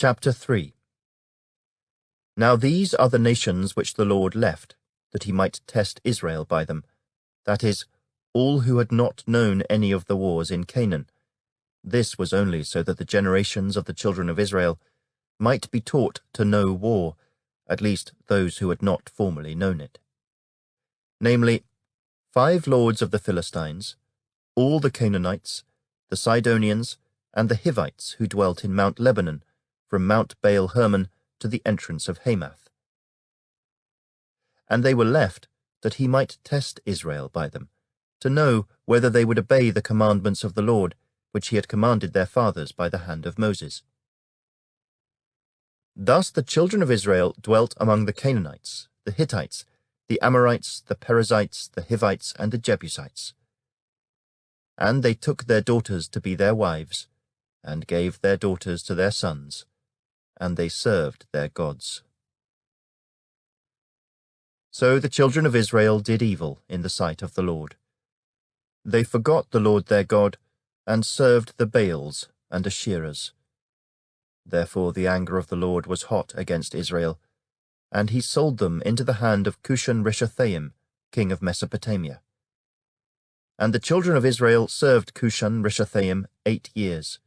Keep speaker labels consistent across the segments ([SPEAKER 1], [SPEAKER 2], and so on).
[SPEAKER 1] Chapter 3. Now these are the nations which the Lord left, that he might test Israel by them, that is, all who had not known any of the wars in Canaan. This was only so that the generations of the children of Israel might be taught to know war, at least those who had not formerly known it. Namely, 5 lords of the Philistines, all the Canaanites, the Sidonians, and the Hivites who dwelt in Mount Lebanon, from Mount Baal-Hermon to the entrance of Hamath. And they were left that he might test Israel by them, to know whether they would obey the commandments of the Lord, which he had commanded their fathers by the hand of Moses. Thus the children of Israel dwelt among the Canaanites, the Hittites, the Amorites, the Perizzites, the Hivites, and the Jebusites. And they took their daughters to be their wives, and gave their daughters to their sons, and they served their gods. So the children of Israel did evil in the sight of the Lord. They forgot the Lord their God, and served the Baals and Asherahs. Therefore the anger of the Lord was hot against Israel, and he sold them into the hand of Cushan-Rishathaim, king of Mesopotamia. And the children of Israel served Cushan-Rishathaim 8 years.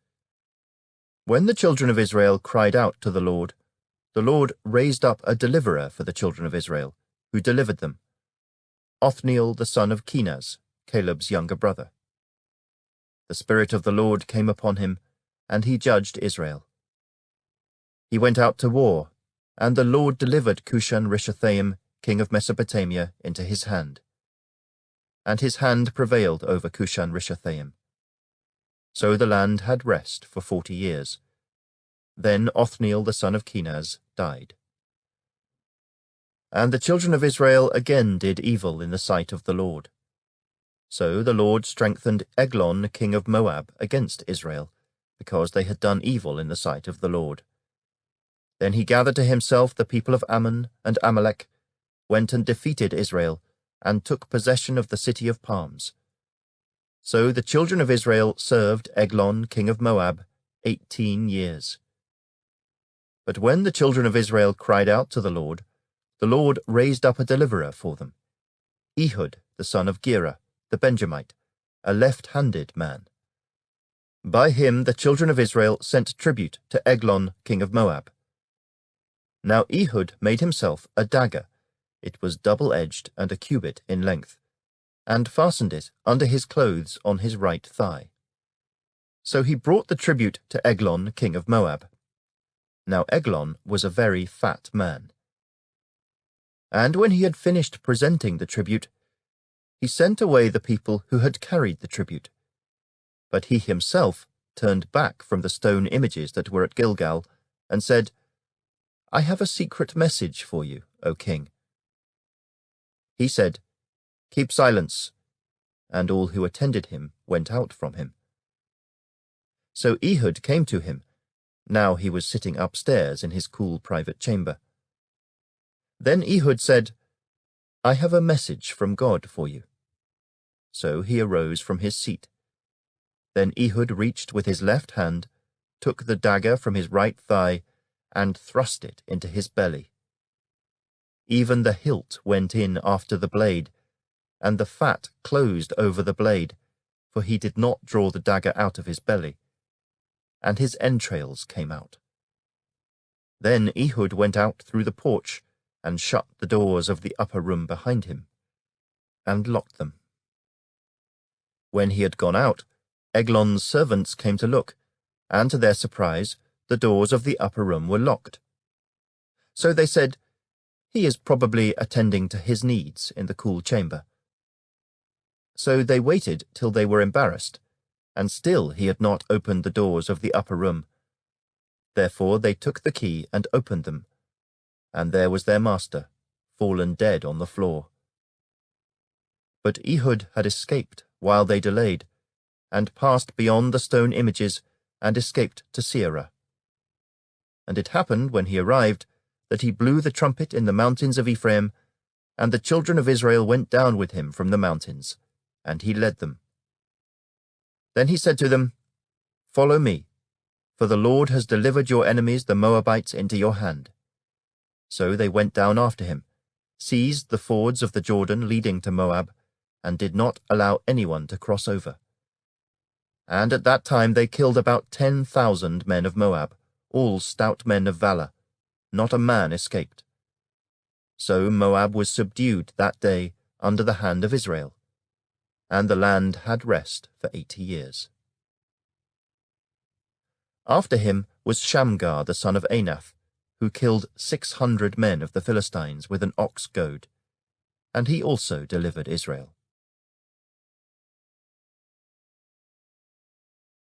[SPEAKER 1] When the children of Israel cried out to the Lord raised up a deliverer for the children of Israel, who delivered them, Othniel the son of Kenaz, Caleb's younger brother. The Spirit of the Lord came upon him, and he judged Israel. He went out to war, and the Lord delivered Cushan-Rishathaim, king of Mesopotamia, into his hand. And his hand prevailed over Cushan-Rishathaim. So the land had rest for 40 years. Then Othniel the son of Kenaz died. And the children of Israel again did evil in the sight of the Lord. So the Lord strengthened Eglon king of Moab against Israel, because they had done evil in the sight of the Lord. Then he gathered to himself the people of Ammon and Amalek, went and defeated Israel, and took possession of the city of palms. So the children of Israel served Eglon king of Moab 18 years. But when the children of Israel cried out to the Lord raised up a deliverer for them, Ehud the son of Gera, the Benjamite, a left-handed man. By him the children of Israel sent tribute to Eglon king of Moab. Now Ehud made himself a dagger. It was double-edged and a cubit in length, and fastened it under his clothes on his right thigh. So he brought the tribute to Eglon king of Moab. Now Eglon was a very fat man. And when he had finished presenting the tribute, he sent away the people who had carried the tribute. But he himself turned back from the stone images that were at Gilgal, and said, I have a secret message for you, O king. He said, Keep silence, and all who attended him went out from him. So Ehud came to him. Now he was sitting upstairs in his cool private chamber. Then Ehud said, I have a message from God for you. So he arose from his seat. Then Ehud reached with his left hand, took the dagger from his right thigh, and thrust it into his belly. Even the hilt went in after the blade, and the fat closed over the blade, for he did not draw the dagger out of his belly, and his entrails came out. Then Ehud went out through the porch, and shut the doors of the upper room behind him, and locked them. When he had gone out, Eglon's servants came to look, and to their surprise, the doors of the upper room were locked. So they said, He is probably attending to his needs in the cool chamber. So they waited till they were embarrassed, and still he had not opened the doors of the upper room. Therefore they took the key and opened them, and there was their master, fallen dead on the floor. But Ehud had escaped while they delayed, and passed beyond the stone images, and escaped to Seirah. And it happened, when he arrived, that he blew the trumpet in the mountains of Ephraim, and the children of Israel went down with him from the mountains, and he led them. Then he said to them, Follow me. for the Lord has delivered your enemies the Moabites into your hand. So they went down after him, seized the fords of the Jordan leading to Moab, and did not allow anyone to cross over. And at that time they killed about 10,000 men of Moab, all stout men of valor. Not a man escaped. So Moab was subdued that day under the hand of Israel, and the land had rest for 80 years. After him was Shamgar the son of Anath, who killed 600 men of the Philistines with an ox goad, and he also delivered Israel.